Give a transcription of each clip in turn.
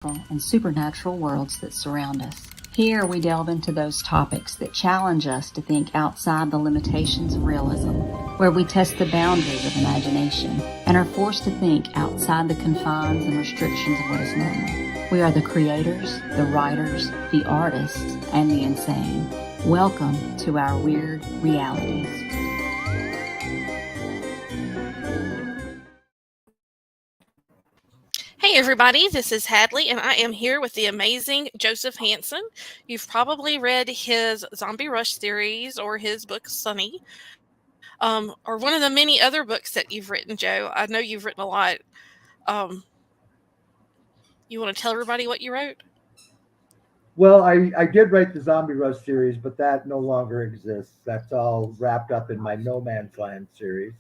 and supernatural worlds that surround us. Here we delve into those topics that challenge us to think outside the limitations of realism, where we test the boundaries of imagination and are forced to think outside the confines and restrictions of what is normal. We are the creators, the writers, the artists, and the insane. Welcome to our Wyrd Realities. Hey everybody, this is Hadley, and I am here with the amazing Joseph Hansen. You've probably read his Zombie Rush series or his book Sunny, or one of the many other books that you've written, Joe. I know you've written a lot. You want to tell everybody what you wrote? Well, I did write the Zombie Rush series, but that no longer exists. That's all wrapped up in my No Man's Land series.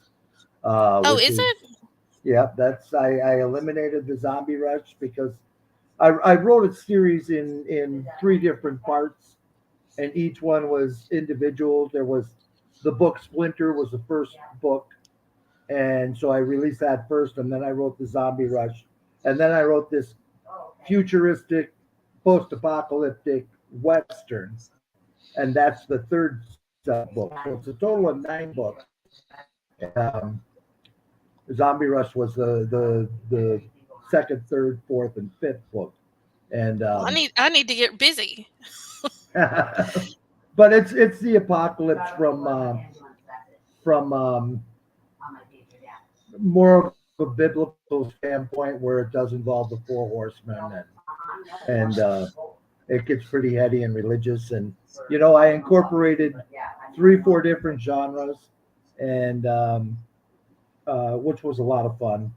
Is it? Yeah, I eliminated the Zombie Rush because I wrote a series in three different parts, and each one was individual. There was the book Splinter was the first book, and so I released that first, and then I wrote the Zombie Rush, and then I wrote this futuristic, post-apocalyptic western, and that's the third book. So it's a total of 9 books. Um, Zombie Rush was the second, third, fourth, and fifth book, and I need to get busy. but it's the apocalypse from more of a biblical standpoint, where it does involve the 4 horsemen, and it gets pretty heady and religious, and I incorporated 3-4 different genres, and which was a lot of fun.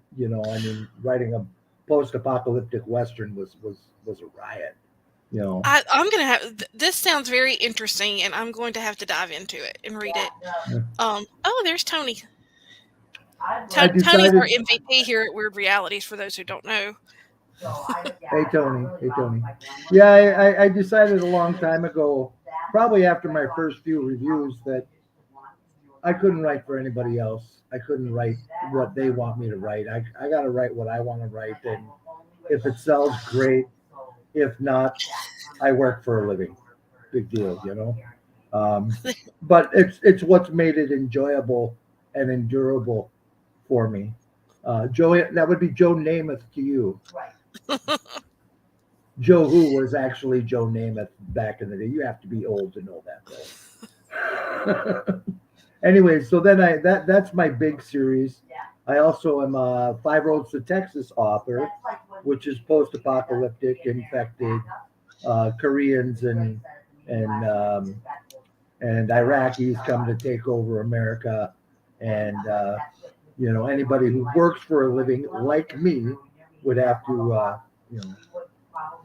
Writing a post-apocalyptic western was a riot. I'm gonna have this sounds very interesting, and I'm going to have to dive into it and read it. There's Tony. Tony's our MVP here at Wyrd Realities, for those who don't know. Hey Tony. Yeah, I decided a long time ago, probably after my first few reviews, that I couldn't write for anybody else. I couldn't write what they want me to write. I got to write what I want to write, and if it sells, great. If not, I work for a living. Big deal, But it's what's made it enjoyable and endurable for me. Joe, that would be Joe Namath to you. Right. Joe Who was actually Joe Namath back in the day. You have to be old to know that, though. Anyway, so then that's my big series. I also am a 5 Roads to Texas author, which is post-apocalyptic, infected Koreans and Iraqis come to take over America, and anybody who works for a living like me would have to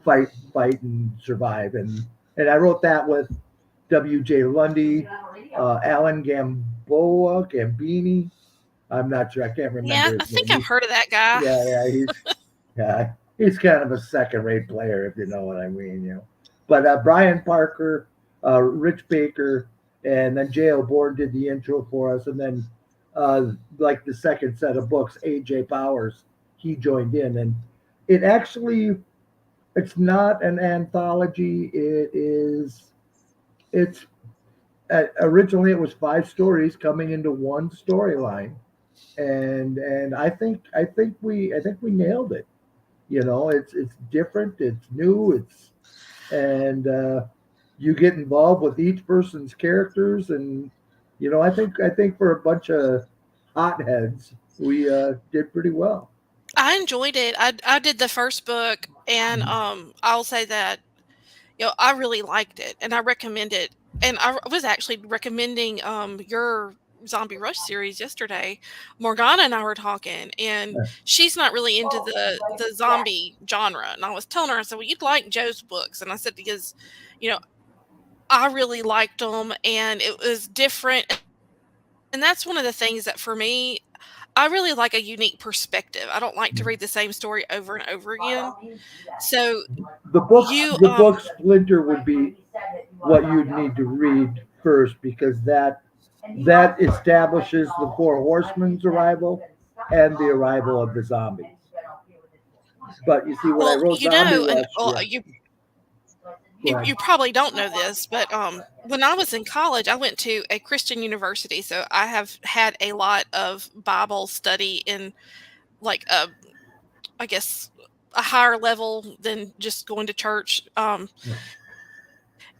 fight and survive, and I wrote that with W.J. Lundy, Alan Gambini. I'm not sure. I can't remember. Yeah, I think I've heard of that guy. He's kind of a second-rate player, if you know what I mean. But Brian Parker, Rich Baker, and then J.L. Bourne did the intro for us, and then like the second set of books, A.J. Powers, he joined in, and it's not an anthology. It's originally it was 5 stories coming into one storyline, and I think we nailed it. It's different, it's new, and you get involved with each person's characters, and I think for a bunch of hotheads, we did pretty well. I enjoyed it. I did the first book, and I'll say that I really liked it, and I recommend it. And I was actually recommending your Zombie Rush series yesterday. Morgana and I were talking, and she's not really into the zombie genre. And I was telling her, I said, well, you'd like Joe's books. And I said, because, I really liked them, and it was different. And that's one of the things that, for me, I really like a unique perspective. I don't like to read the same story over and over again. So the book Splinter would be what you'd need to read first, because that establishes the 4 horsemen's arrival and the arrival of the zombies. But you see, when I Well, wrote Zombie and Rush, well, yeah, go you ahead. probably don't know this, but when I was in college, I went to a Christian university, so I have had a lot of Bible study in like I guess a higher level than just going to church. Yeah,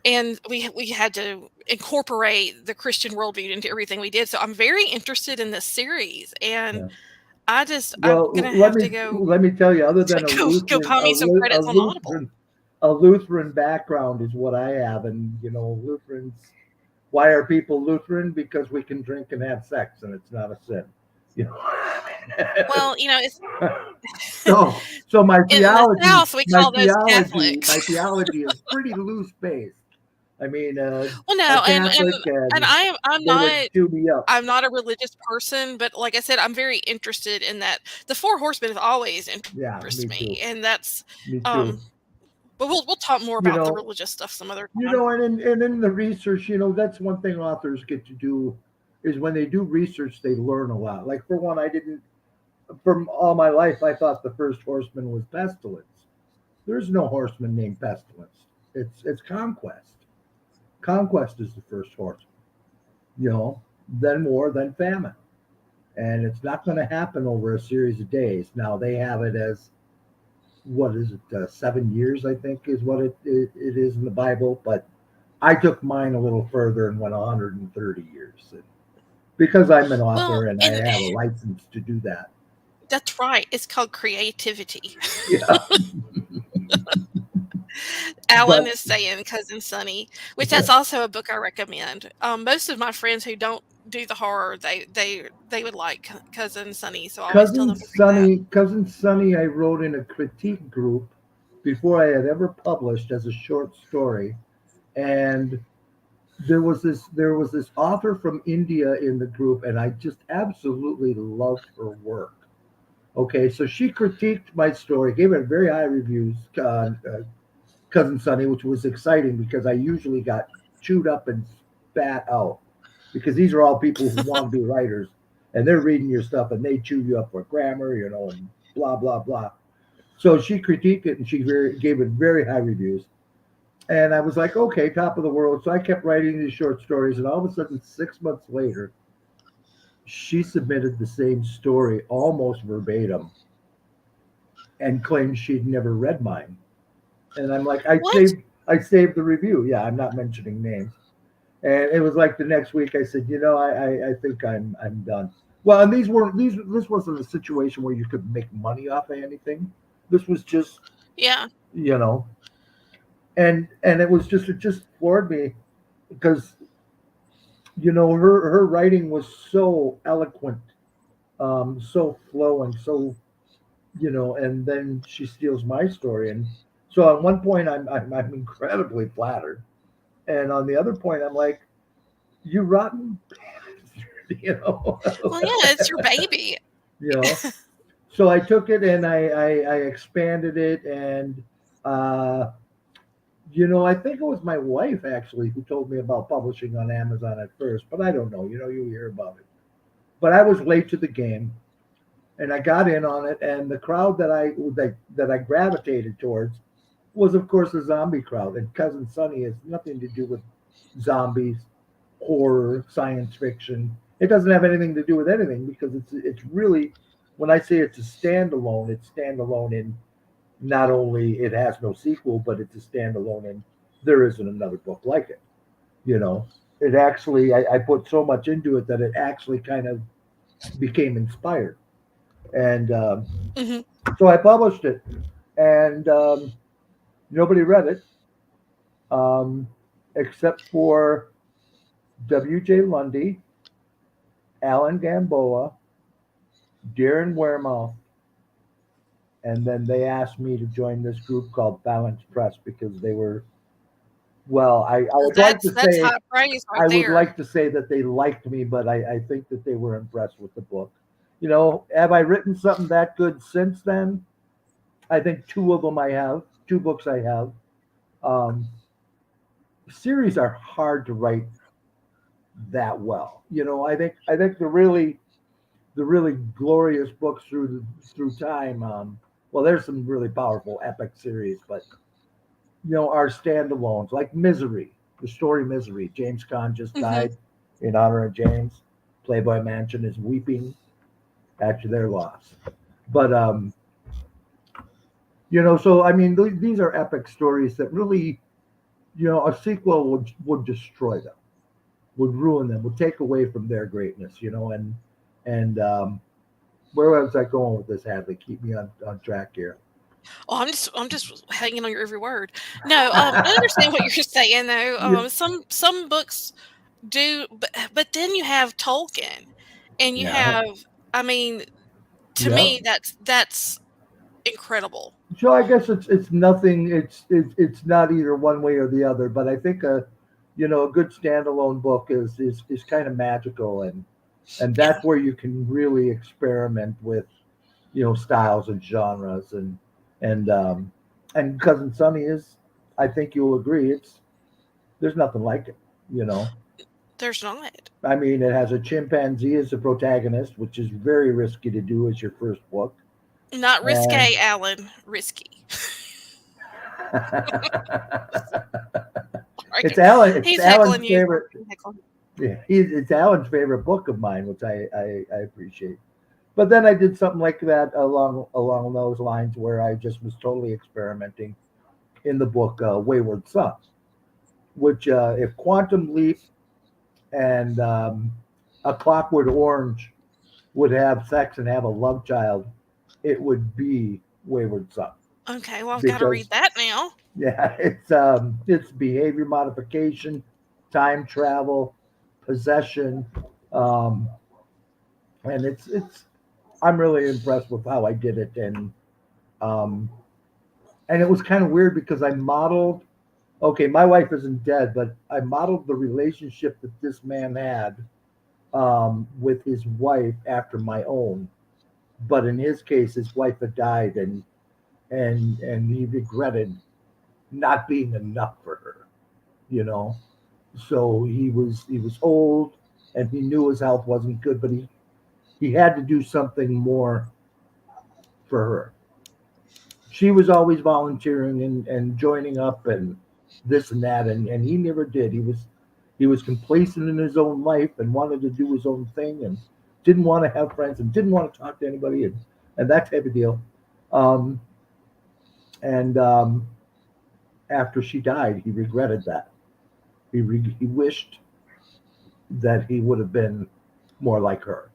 And we had to incorporate the Christian worldview into everything we did. So I'm very interested in this series, and yeah. I'm Well, gonna have to go let me tell you. Other than a go Lutheran buy me some a credits on Audible. Lutheran background is what I have, and Lutherans. Why are people Lutheran? Because we can drink and have sex, and it's not a sin. You know. Well, it's So in the South we call those my Catholics. theology is pretty loose based. I mean, Well, a no, Catholic, and and I'm they would not chew me up. I'm not a religious person, but like I said, I'm very interested in that. The Four Horsemen have always Yeah, interested me me, too. and that's Me too. um. But we'll talk more You about the know, religious stuff some other time. and in the research, that's one thing authors get to do is when they do research, they learn a lot. Like for one, I didn't, from all my life, I thought the first horseman was pestilence. There's no horseman named pestilence. It's conquest. Conquest is the first horseman. Then war, then famine, and it's not going to happen over a series of days. Now they have it as what is it, 7 years? I think is what it is in the Bible, but I took mine a little further and went 130 years. And because I'm an Well, author and I and have a license to do that. that's right. It's called creativity. Yeah. Alan But is saying Cousin Sunny, which that's also a book I recommend. Most of my friends who don't do the horror, they would like Cousin Sunny, so I always tell them to read that. Cousin Sunny, I wrote in a critique group before I had ever published as a short story, and there was this author from India in the group, and I just absolutely loved her work. Okay, so she critiqued my story, gave it very high reviews, Cousin Sunny, which was exciting because I usually got chewed up and spat out because these are all people who want to be writers, and they're reading your stuff and they chew you up for grammar, and blah blah blah. So she critiqued it and she gave it very high reviews. And I was like, okay, top of the world. So I kept writing these short stories, and all of a sudden, 6 months later, she submitted the same story almost verbatim and claimed she'd never read mine. And I'm like, What? I saved the review. Yeah, I'm not mentioning names. And it was like the next week I said, I think I'm done. Well, and this wasn't a situation where you could make money off of anything. This was just, Yeah. you know, and it just floored me because her writing was so eloquent, so flowing, so and then she steals my story, and so at one point I'm incredibly flattered, and on the other point I'm like, you rotten bastard, Well, yeah, it's your baby. you know. So I took it and I expanded it, and uh, I think it was my wife actually who told me about publishing on Amazon at first, but I don't know. You hear about it. But I was late to the game, and I got in on it, and the crowd that I gravitated towards was, of course, a zombie crowd. And Cousin Sunny has nothing to do with zombies, horror, science fiction. It doesn't have anything to do with anything because it's really, when I say it's standalone in not only it has no sequel, but it's a standalone and there isn't another book like it. You know, it actually I put so much into it that it actually kind of became inspired, and Hmm. so I published it, and nobody read it um, except for W.J. Lundy, Alan Gamboa, Darren Wehrmouth, and then they asked me to join this group called Balance Press because they were, well, I would like to That's say high praise right I would there. like to say that they liked me, but I think that they were impressed with the book. Have I written something that good since then? I think two of them I have, two books I have. Um, Series are hard to write that well. I think the really glorious books through time. well, there's some really powerful epic series, but our standalones like Misery, the story Misery. James Caan just Hmm. died in honor of James. Playboy Mansion is weeping at their loss. But so I mean, these are epic stories that really, a sequel would destroy them, would ruin them, would take away from their greatness, and where was I going with this, Hadley? Keep me on track here. Oh, I'm just hanging on your every word. No, I understand what you're saying though. Yeah, Some books do, but then you have Tolkien, and you yeah, have, I mean, to yeah. me, that's incredible. So I guess it's nothing. It's not either one way or the other. But I think a good standalone book is kind of magical, and Yeah, that's where you can really experiment with styles and genres and Cousin Sunny is, I think you'll agree, there's nothing like it. You know, there's not. I mean, it has a chimpanzee as the protagonist, which is very risky to do as your first book. Not And risque, Alan. Risky. Right. it's He's Alan's heckling you. favorite. He's heckling. Yeah, it's Alan's favorite book of mine, which I appreciate. But then I did something like that along those lines where I just was totally experimenting in the book Wayward Son, which if Quantum Leap and A Clockwork Orange would have sex and have a love child, it would be Wayward Son Okay, well, I've got to read because that now. yeah, it's behavior modification, time travel, possession, um, and it's I'm really impressed with how I did it, um, and it was kind of weird because I modeled. Okay, my wife isn't dead, but I modeled the relationship that this man had with his wife after my own. But in his case, his wife had died, and he regretted not being enough for her. You know, so he was old, and he knew his health wasn't good, but he had to do something more for her. She was always volunteering and joining up and this and that, and he never did. He was complacent in his own life and wanted to do his own thing and didn't want to have friends and didn't want to talk to anybody and that type of deal. Um, and after she died, he regretted that. He wished that he would have been more like her.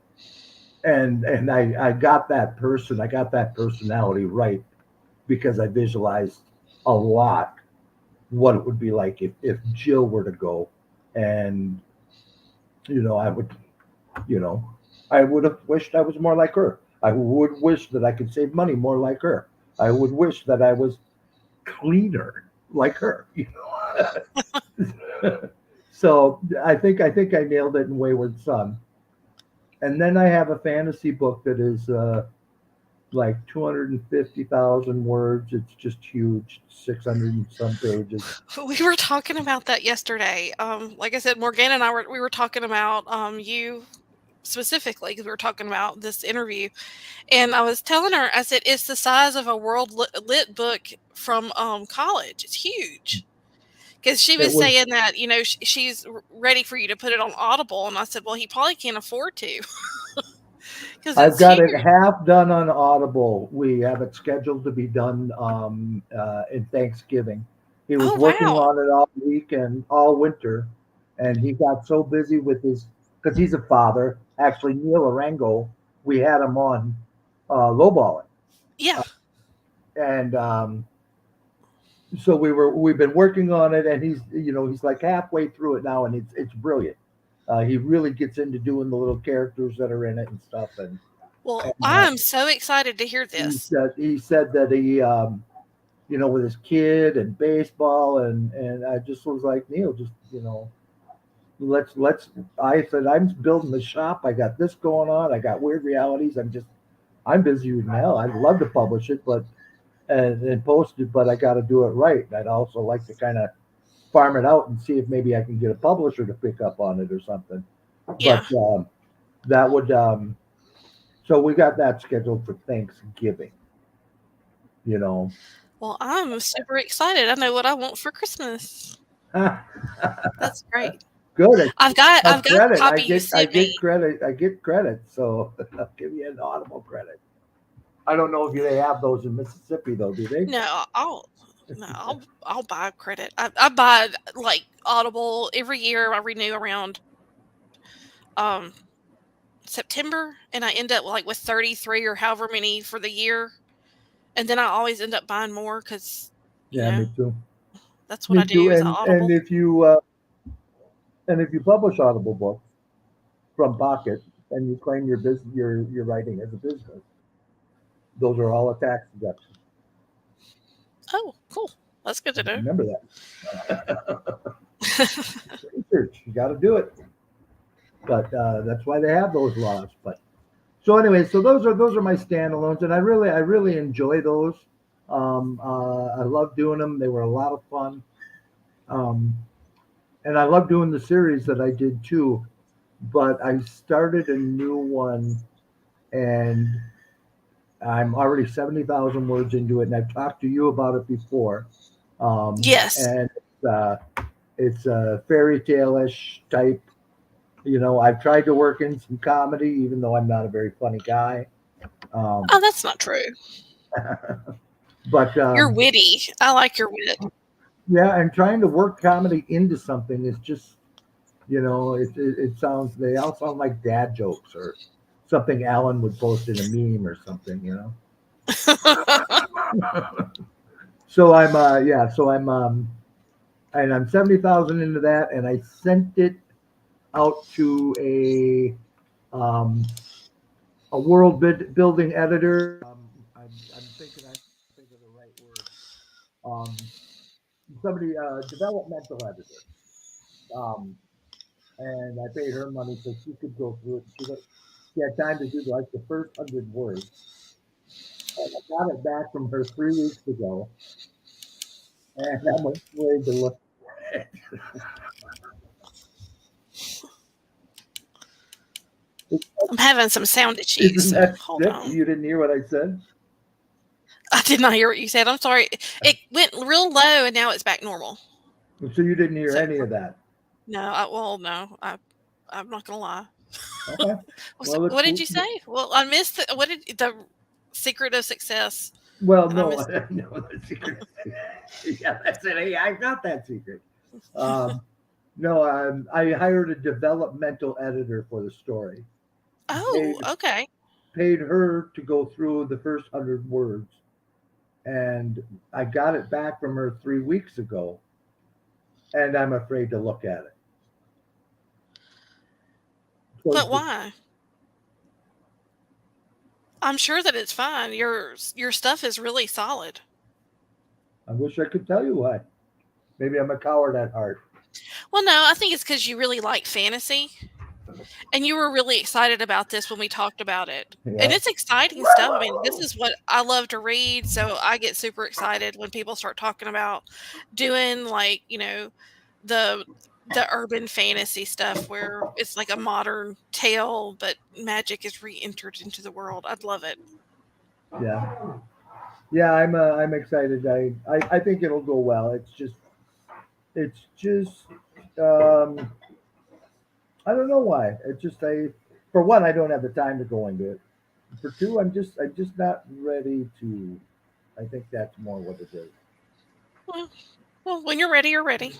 And I got that person, I got that personality right because I visualized a lot what it would be like if Jill were to go, and I would, you know, I would have wished I was more like her. I would wish that I could save money more like her. I would wish that I was cleaner like her. So I think I nailed it in Wayward Son. And then I have a fantasy book that is like 250,000 words. It's just huge, 600 and some pages. We were talking about that yesterday. Like I said, Morgana and we were talking about you specifically because we were talking about this interview, and I was telling her, I said it's the size of a world lit book from college. It's huge. Because she It was was. saying that, she's ready for you to put it on Audible, and I said, well, he probably can't afford to because I've it's got it huge. half done on Audible. We have it scheduled to be done in Thanksgiving. He was Oh working wow, on it all week and all winter, and he got so busy with his because he's a father. Actually, Neil Arango, we had him on lowballing, yeah. and so we've been working on it, and he's like halfway through it now, and it's brilliant. He really gets into doing the little characters that are in it and stuff, Well, and I'm so excited to hear he this. said he said that he with his kid and baseball and I just was like, Neil, just let's I said I'm building the shop. I got this going on. I got Wyrd Realities. I'm busy with mail. I'd love to publish it, but and post it, but I got to do it right. And I'd also like to kind of farm it out and see if maybe I can get a publisher to pick up on it or something. Yeah. But that would so we got that scheduled for Thanksgiving. you know. Well, I'm super excited. I know what I want for Christmas. That's great. Good. I've got a Credit. copy you I sent get me. credit. I get credit. So I'll give you an Audible credit. I don't know if they have those in Mississippi though, do they? No, I'll buy credit. I buy like Audible every year. I renew around um September, and I end up like with 33 or however many for the year, and then I always end up buying more because Yeah, me too. that's what Me I too. do is Audible. And if you publish Audible books from Pocket and you claim your business, your writing as a business, those are all a tax deduction. Oh, cool. That's good to know. Remember that. Research. You got to do it. But that's why they have those laws. But so anyway, so those are my standalones, and I really enjoy those. I love doing them. They were a lot of fun, um, and I love doing the series that I did too. But I started a new one, and I'm already 70,000 words into it, and I've talked to you about it before. Yes. And it's a fairy tale-ish type. You know, I've tried to work in some comedy, even though I'm not a very funny guy. Um, Oh, that's not true. but You're witty. I like your wit. yeah, and trying to work comedy into something is just, you know, it sounds, they all sound like dad jokes or something Alan would post in a meme or something, you know. So I'm 70,000 into that, and I sent it out to um, a building editor. I'm thinking I think of the right word. Um, somebody developmental editor. Um, and I paid her money so she could go through it. She had time to do like the first 100 words. And I got it back from her 3 weeks ago, and I'm afraid to look at it. I'm having some sound issues, Isn't so that hold sick? on. You didn't hear what I said? I did not hear what you said. I'm sorry. It went real low, and now it's back normal. So you didn't hear So any of that? no, no. I'm not gonna lie. Okay. Well, What did you say? Well, I missed what did the secret of success? well, And I no, missed. no, the secret. Yeah, that's it. Hey, I got that secret. Um, no, I hired a developmental editor for the story. Oh, okay. Paid her to go through the first 100 words, and I got it back from her 3 weeks ago, and I'm afraid to look at it. But So why? I'm sure that it's fine. Your stuff is really solid. I wish I could tell you why. Maybe I'm a coward at heart. Well, no, I think it's because you really like fantasy, and you were really excited about this when we talked about it. And Yeah. it's exciting stuff. I mean, this is what I love to read, so I get super excited when people start talking about doing like, the the urban fantasy stuff where it's like a modern tale, but magic is re-entered into the world. I'd love it. Yeah. Yeah, I'm excited. I think it'll go well. It's just um I don't know why. For one, I don't have the time to go into it. For two, I'm just not ready to. I think that's more what it is. Well, well, when you're ready, you're ready.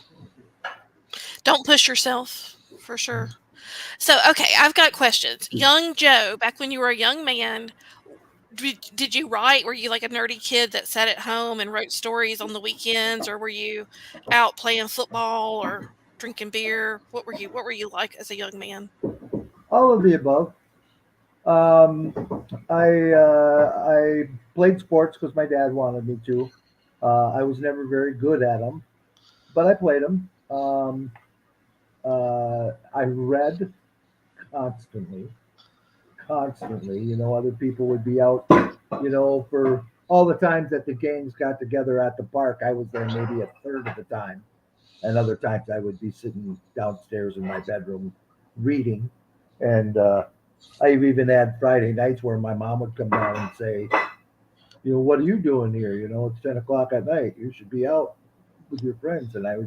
Don't push yourself for sure. So, okay, I've got questions. Young Joe, back when you were a young man, did you write? Were you like a nerdy kid that sat at home and wrote stories on the weekends, or were you out playing football or drinking beer? What were you like as a young man? All of the above. Um, I played sports because my dad wanted me to. I was never very good at them, but I played them. I read constantly, constantly. You know, other people would be out. You know, for all the times that the gangs got together at the park, I was there maybe a third of the time, and other times I would be sitting downstairs in my bedroom reading. And I've even had Friday nights where my mom would come down and say, What are you doing here? It's 10 o'clock at night. You should be out with your friends. And I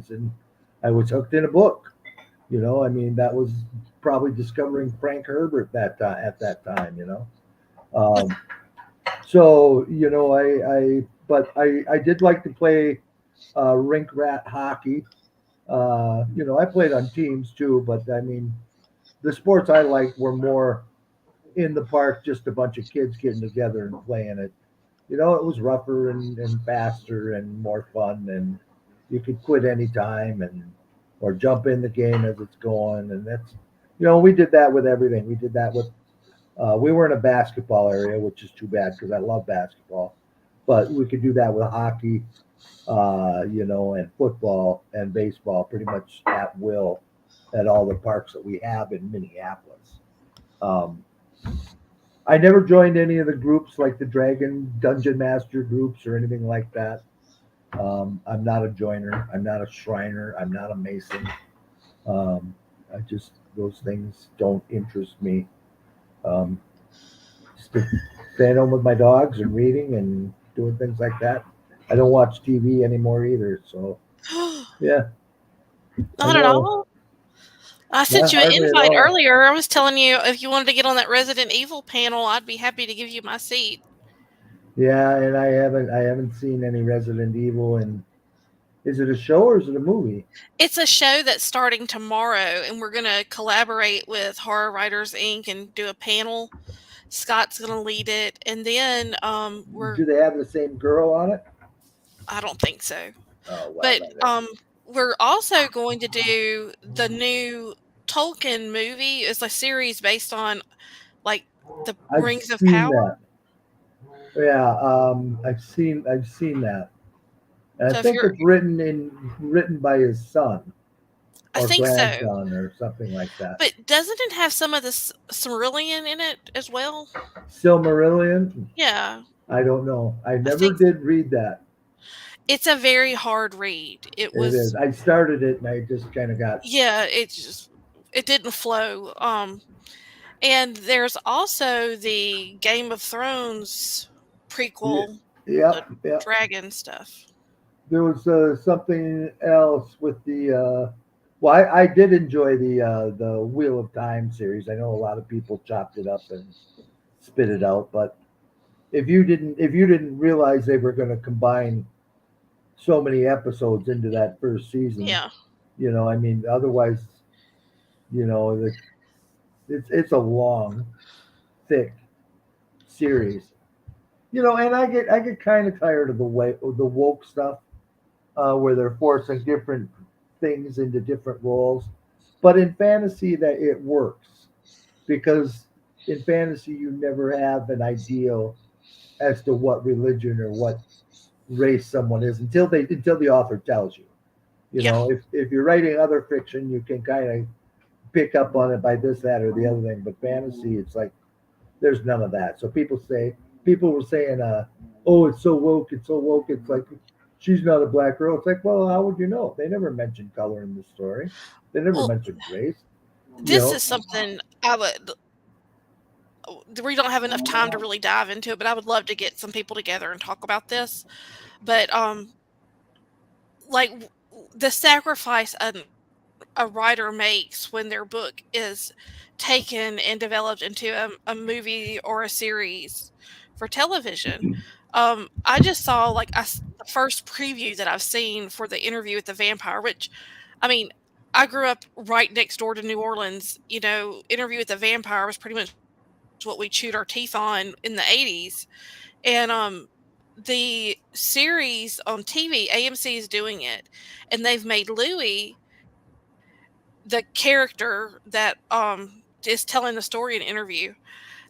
was hooked in a book. That was probably discovering Frank Herbert at that time. Um, so I did like to play rink rat hockey. I played on teams too, but the sports I liked were more in the park, just a bunch of kids getting together and playing it. It was rougher and faster and more fun, and you could quit any time and or jump in the game as it's going, and we did that with everything. We did that with we were in a basketball area, which is too bad because I love basketball, but we could do that with hockey, and football and baseball pretty much at will at all the parks that we have in Minneapolis. Um, I never joined any of the groups like the Dragon Dungeon Master groups or anything like that. I'm not a joiner. I'm not a Shriner. I'm not a Mason. Um, those things don't interest me. Um, just staying home with my dogs and reading and doing things like that. I don't watch TV anymore either. So yeah, I Not at know. all. I sent Not you an hardly at invite all. earlier. I was telling you if you wanted to get on that Resident Evil panel, I'd be happy to give you my seat. Yeah, and I haven't seen any Resident Evil. And is it a show or is it a movie? It's a show that's starting tomorrow, and we're going to collaborate with Horror Writers Inc. and do a panel. Scott's going to lead it, and then Do they have the same girl on it? I don't think so, Oh well, but then it. we're also going to do the new Tolkien movie. It's a series based on like the I've Rings of seen Power. that. Yeah, I've seen that. And So I if think you're, it's written by his son I or think so. grandson or something like that. But doesn't it have some of the Cerulean in it as well? Silmarillion? Yeah, I don't know. I I never think did read that. it's a very hard read. It It is. was, I started it and I just kind of got. yeah, it didn't flow. And there's also the Game of Thrones prequel, the Yep, yep. dragon stuff. There was something else with the. Well, I did enjoy the Wheel of Time series. I know a lot of people chopped it up and spit it out, but if you didn't realize they were going to combine so many episodes into that first season, Yeah. otherwise, you know, the, it's a long, thick series. And I get kind of tired of the woke stuff, where they're forcing different things into different roles. But in fantasy, that it works because in fantasy you never have an ideal as to what religion or what race someone is until the author tells you. Yeah. If you're writing other fiction, you can kind of pick up on it by this, that, or the other thing. But fantasy, it's like there's none of that. So people were saying, "Oh, it's so woke, it's so woke." It's like she's not a black girl. It's like, well, how would you know? They never mentioned color in the story. They never Well, mentioned race. You this know, is something I would. We don't have enough time to really dive into it, but I would love to get some people together and talk about this. But like the sacrifice a writer makes when their book is taken and developed into a movie or a series for television. I just saw the first preview that I've seen for the Interview with the Vampire, which, I mean, I grew up right next door to New Orleans. Interview with the Vampire was pretty much what we chewed our teeth on in the 80s. And the series on TV, AMC is doing it, and they've made Louis the character that is telling the story in Interview.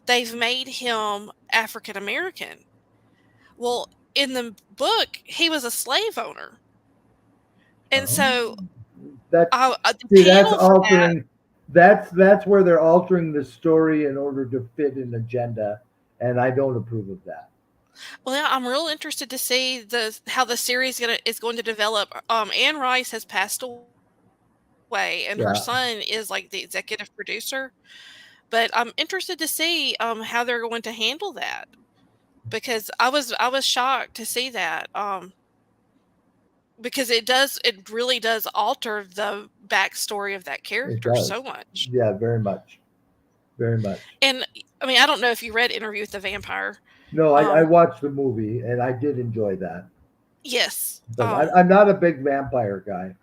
They've made him African American. Well, in the book, he was a slave owner, and um, so that's the see, that's panel for that. altering. That's where they're altering the story in order to fit an agenda, and I don't approve of that. Well, yeah, I'm real interested to see the how the series is going to develop. Anne Rice has passed away, and her Yeah, son is like the executive producer. But I'm interested to see how they're going to handle that. because I was shocked to see that. Because it really does alter the backstory of that It character does. so much. Yeah, very much. Very much. And I mean, I don't know if you read Interview with the Vampire. No, I Um, watched the movie and I did enjoy that. yes. But I'm not a big vampire guy.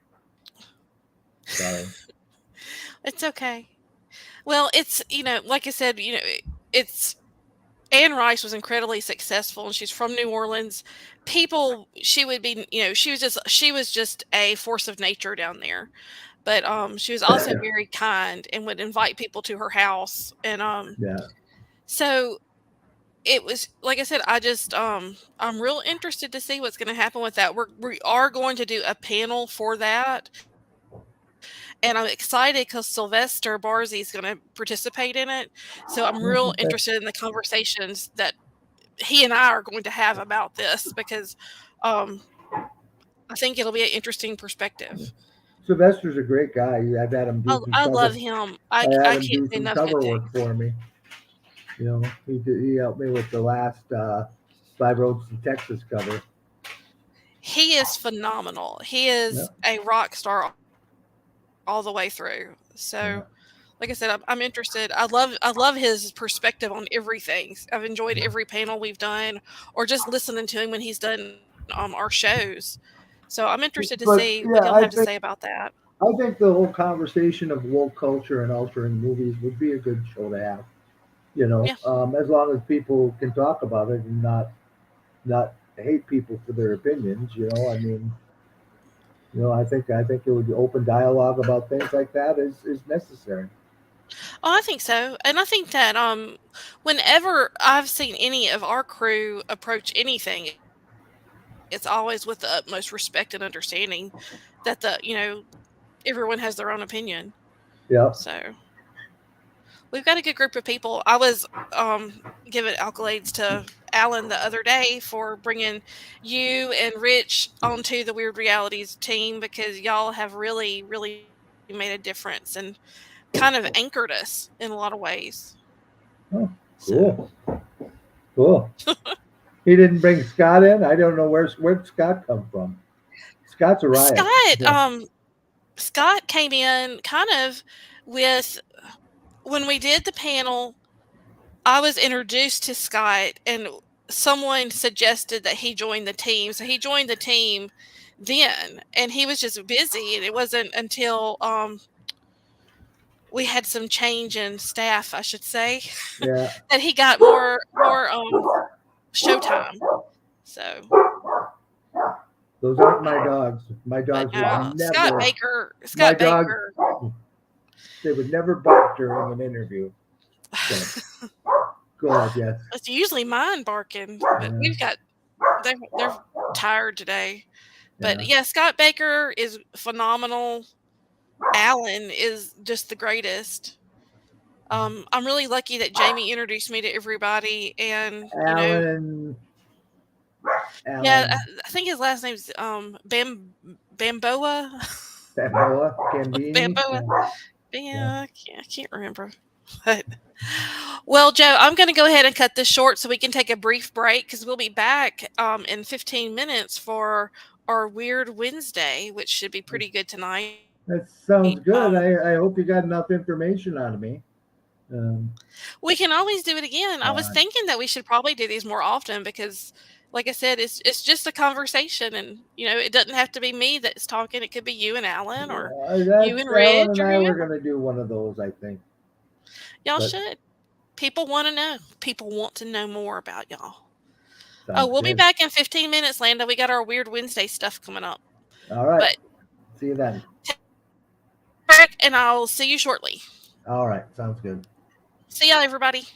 Sorry. It's okay. Well, it's, like I said, it's Anne Rice was incredibly successful and she's from New Orleans. She would be, she was just a force of nature down there. But she was also very kind and would invite people to her house. And Yeah. so it was, like I said, I'm real interested to see what's going to happen with that. We are going to do a panel for that. And I'm excited because Sylvester Barzy is going to participate in it. So I'm real Okay. interested in the conversations that he and I are going to have about this, because I think it'll be an interesting perspective. Sylvester's a great guy. I've had him do some I cover. love him. I I had him can't do say some enough cover good work things. for me. He helped me with the last Five Roads to Texas cover. He is phenomenal. He is a rock star all the way through. So, like I said, I'm interested. I love his perspective on everything. I've enjoyed every panel we've done, or just listening to him when he's done our shows. So I'm interested to But see what yeah, he'll have to say about that. I think the whole conversation of woke culture and altering movies would be a good show to have. Yeah. As long as people can talk about it and not hate people for their opinions. I mean, I think it would be open dialogue about things like that is necessary. Oh, I think so. And I think that whenever I've seen any of our crew approach anything, it's always with the utmost respect and understanding that everyone has their own opinion. Yeah. So we've got a good group of people. I was giving accolades to Alan the other day for bringing you and Rich onto the Wyrd Realities team, because y'all have really, really made a difference and kind of anchored us in a lot of ways. Oh, So. cool. He didn't bring Scott in. I don't know where'd Scott come from. Scott's a riot. Scott came in kind of with, when we did the panel, I was introduced to Scott and someone suggested that he join the team. So he joined the team then, and he was just busy, and it wasn't until we had some change in staff, I should say, Yeah. that he got more showtime. So Those aren't my dogs. My dogs would never. Scott Baker. They would never bark during an interview. So, go ahead, yes. It's usually mine barking, but they're tired today. But yeah, Scott Baker is phenomenal. Alan is just the greatest. I'm really lucky that Jamie introduced me to everybody, and Alan. Yeah, I think his last name's Bamboa. Bamboa. Gambini. Bamboa. Yeah, I can't remember. But well, Joe, I'm going to go ahead and cut this short so we can take a brief break, because we'll be back in 15 minutes for our Wyrd Wednesday, which should be pretty good tonight. That sounds good. I hope you got enough information out of me. We can always do it again. I was thinking that we should probably do these more often, because, like I said, it's just a conversation, and it doesn't have to be me that's talking. It could be you and Alan, or you and Rich. Alan and I were going to do one of those, I think. Y'all should. People want to know. People want to know more about y'all. We'll be back in 15 minutes, Landa. We got our Wyrd Wednesday stuff coming up. All right. See you then. And I'll see you shortly. All right. Sounds good. See y'all, everybody.